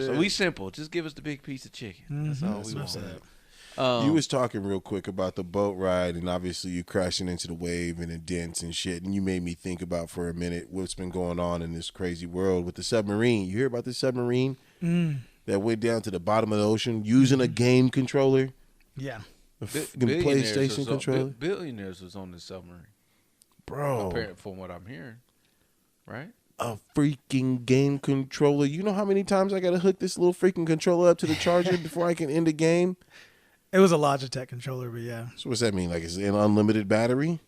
So we simple. Just give us the big piece of chicken. That's all we want. You was talking real quick about the boat ride, and obviously you crashing into the wave and the dents and shit, and you made me think about for a minute what's been going on in this crazy world with the submarine. You hear about the submarine that went down to the bottom of the ocean using a game controller? Yeah. A PlayStation controller? Billionaires was on the submarine. Bro. From what I'm hearing. Right? A freaking game controller. You know how many times I got to hook this little freaking controller up to the charger before I can end the game? It was a Logitech controller, but yeah. So what's that mean? Like it's an unlimited battery?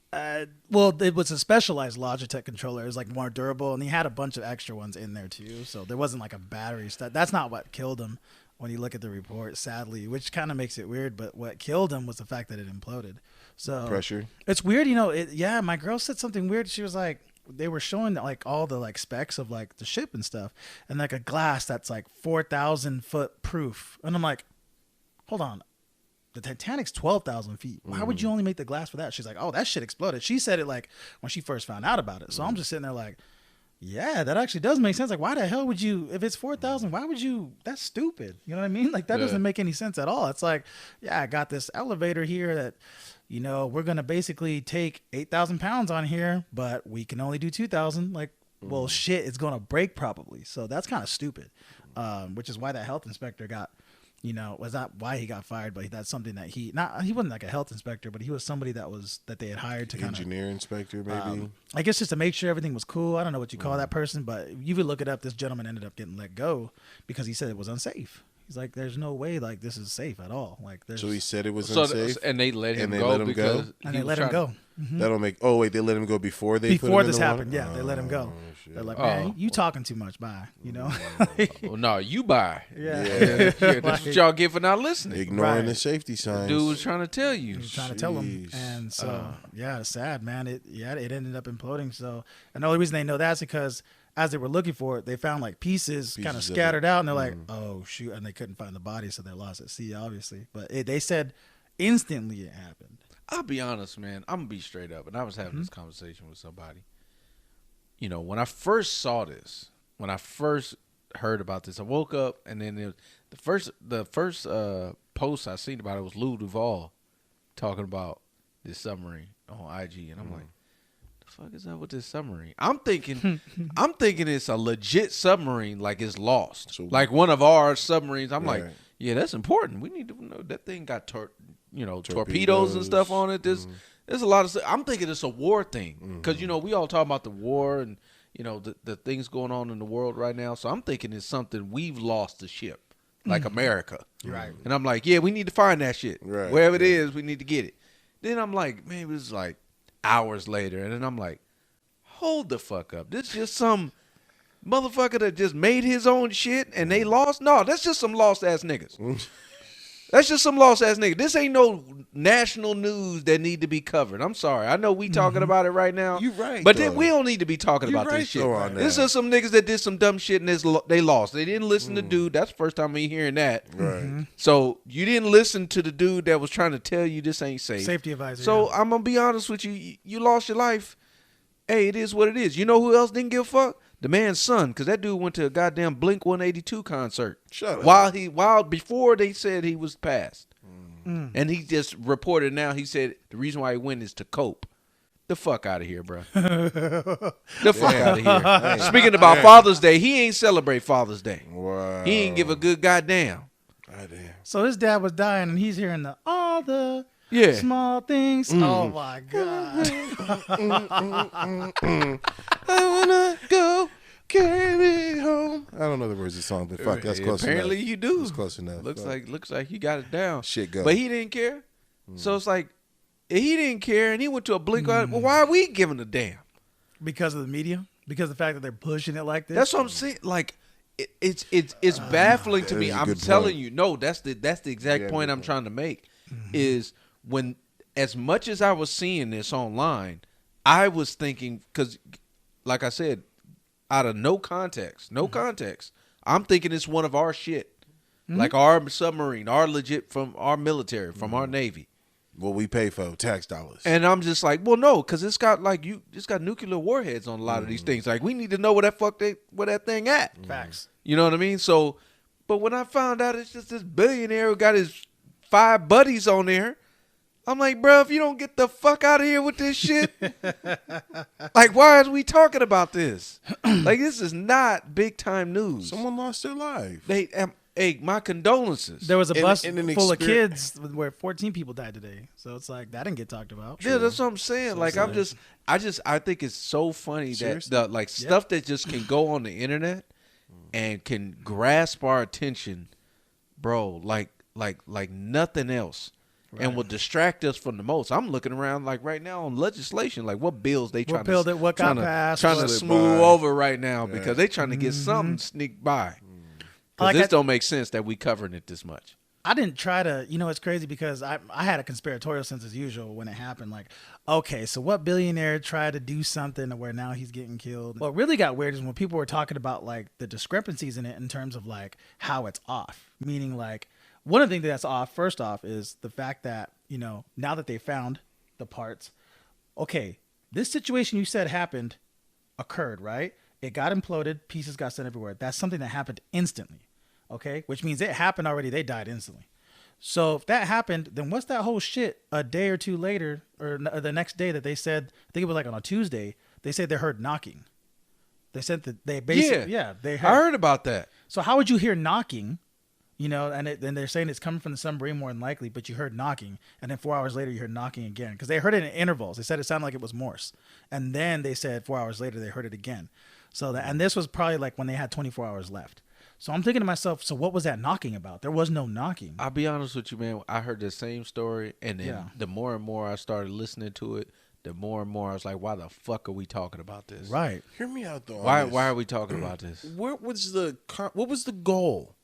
Well, it was a specialized Logitech controller. It was like more durable, and he had a bunch of extra ones in there too. So there wasn't like a battery stuff. That's not what killed him when you look at the report, sadly, which kind of makes it weird. But what killed him was the fact that it imploded. So Pressure. It's weird, you know. Yeah, my girl said something weird. She was like, they were showing like all the like specs of like the ship and stuff, and like a glass that's like 4,000 foot proof, and I'm like, hold on. The Titanic's 12,000 feet. Why would you only make the glass for that? She's like, oh, that shit exploded. She said it like when she first found out about it. So I'm just sitting there like, yeah, that actually does make sense. Like, why the hell would you, if it's 4,000, why would you, that's stupid. You know what I mean? Like, that doesn't make any sense at all. It's like, yeah, I got this elevator here that, you know, we're going to basically take 8,000 pounds on here, but we can only do 2,000. Like, well, shit, it's going to break probably. So that's kind of stupid, which is why that health inspector got, you know, was not why he got fired, but that's something that he wasn't like a health inspector, but he was somebody that they had hired to kind of engineer inspector, maybe. I guess just to make sure everything was cool. I don't know what you call that person, but you would look it up. This gentleman ended up getting let go because he said it was unsafe. He's like, there's no way like this is safe at all. Like, so he said it was unsafe, and they let him go because they let him go. That'll make. Oh wait, they let him go before they before put him this in the happened. water? Yeah, they let him go. Shit. They're like, man, you talking too much. Bye. You know. well, no, you buy. Yeah. That's what y'all get for not listening. Ignoring the safety signs. Dude was trying to tell you. He was trying to tell him, and so yeah, it's sad, man. It ended up imploding. So, and the only reason they know that's because as they were looking for it, they found like pieces kind of scattered out, and they're like, oh shoot, and they couldn't find the body, so they're lost at sea, obviously. But they said instantly it happened. I'll be honest, man. I'm gonna be straight up, and I was having this conversation with somebody. You know, when I first saw this, when I first heard about this, I woke up, and then the first post I seen about it was Lou Duval talking about this submarine on IG, and I'm like, the fuck is up with this submarine? I'm thinking it's a legit submarine, like it's lost, so, like one of our submarines. I'm like, yeah, that's important. We need to know that thing got torpedoes and stuff on it. There's a lot of stuff. I'm thinking it's a war thing because, you know, we all talk about the war and, you know, the things going on in the world right now. So I'm thinking it's something we've lost the ship, like America. Right. And I'm like, yeah, we need to find that shit. Right. Wherever it is, we need to get it. Then I'm like, man, it was like hours later. And then I'm like, hold the fuck up. This is just some motherfucker that just made his own shit and they lost? No, that's just some lost-ass niggas. That's just some lost-ass niggas. This ain't no national news that need to be covered. I'm sorry. I know we talking about it right now. You right, but we don't need to be talking about this shit. This is some niggas that did some dumb shit and they lost. They didn't listen to dude. That's the first time me hearing that. Right. So you didn't listen to the dude that was trying to tell you this ain't safe. Safety advisor. So I'm going to be honest with you. You lost your life. Hey, it is what it is. You know who else didn't give a fuck? The man's son, because that dude went to a goddamn Blink 182 concert. Shut up. Before they said he was passed. And he just reported now, he said the reason why he went is to cope. The fuck out of here, bro. The fuck out of here. Speaking about Father's Day, he ain't celebrate Father's Day. Wow. He ain't give a good goddamn. Goddamn. So his dad was dying, and he's hearing all the small things. Oh, my God. I want to go carry me home. I don't know the words of the song, but fuck, that's close Apparently enough. you do. That's close enough. Looks like you got it down. Shit go. But he didn't care. So it's like, he didn't care, and he went to a Blink. Well, why are we giving a damn? Because of the media? Because of the fact that they're pushing it like this? That's what I'm saying. Like, it's baffling to me. I'm telling you. No, that's the exact point I'm trying to make. Is when, as much as I was seeing this online, I was thinking, because, like I said, out of no context, I'm thinking it's one of our shit. Like our submarine, our legit, from our military, from our Navy. What we pay for, tax dollars. And I'm just like, well, no, because it's got nuclear warheads on a lot of these things. Like, we need to know where that thing at. Facts. You know what I mean? So But when I found out it's just this billionaire who got his 5 buddies on there, I'm like, bro, if you don't get the fuck out of here with this shit, like, why are we talking about this? Like, this is not big time news. Someone lost their life. Hey, my condolences. There was a bus an full of kids where 14 people died today. So it's like that didn't get talked about. Yeah, that's what I'm saying. Like, I think it's so funny Seriously? that the stuff that just can go on the internet and can grasp our attention, bro, like nothing else. Right. And will distract us from the most. I'm looking around like right now on legislation, like what bills they trying got passed, trying to what- smooth by. over right now because they trying to get something sneak by. Because this don't make sense that we covering it this much. I didn't try to, it's crazy because I had a conspiratorial sense as usual when it happened. Like, okay, so what billionaire tried to do something where now he's getting killed? What really got weird is when people were talking about like the discrepancies in it in terms of like how it's off. Meaning like one of the things that's off, first off, is the fact that, now that they found the parts, okay, this situation you said happened occurred, right? It got imploded, pieces got sent everywhere. That's something that happened instantly. Okay, which means it happened already. They died instantly. So if that happened, then what's that whole shit a day or two later or the next day that they said, I think it was like on a Tuesday, they said they heard knocking. They said that they basically, they heard. I heard about that. So how would you hear knocking, and then they're saying it's coming from the submarine more than likely, but you heard knocking. And then 4 hours later, you heard knocking again because they heard it in intervals. They said it sounded like it was Morse. And then they said 4 hours later, they heard it again. So and this was probably like when they had 24 hours left. So I'm thinking to myself, so what was that knocking about? There was no knocking. I'll be honest with you, man. I heard the same story, and then the more and more I started listening to it, the more and more I was like, why the fuck are we talking about this? Right. Hear me out though. Why are we talking about this? What was the goal?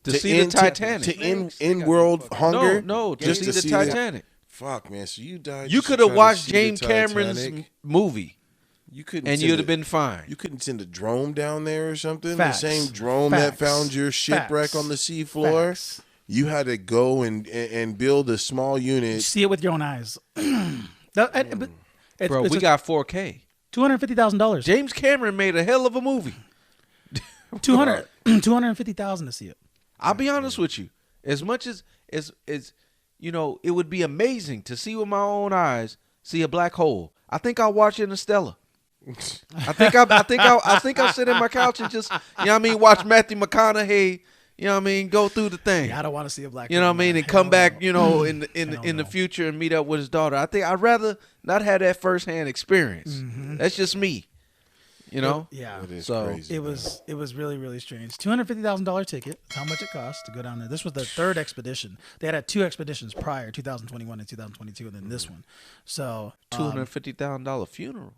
To see the Titanic. To end world hunger? No, just to see the Titanic. Fuck, man. So you died. You just could to have try to watched see the James Cameron's Titanic? movie, You couldn't, and you'd have been fine. You couldn't send a drone down there or something. Facts. The same drone Facts. that found your shipwreck Facts. on the seafloor. Facts. You had to go and build a small unit. See it with your own eyes. Bro, we got 4K. $250,000. James Cameron made a hell of a movie. $250,000 to see it. I'll be honest with you. As much as it would be amazing to see with my own eyes, see a black hole. I think I'll watch Interstellar. I think I'll sit in my couch and just, watch Matthew McConaughey, go through the thing. Yeah, I don't want to see a black You know what I mean? And come back, in Hell the no. future and meet up with his daughter. I think I'd rather not have that firsthand experience. Mm-hmm. That's just me. Yeah. It is So, crazy. It was really, really strange. $250,000 ticket. That's how much it cost to go down there. This was the third expedition. They had 2 expeditions prior, 2021 and 2022, and then this one. So $250,000 funeral.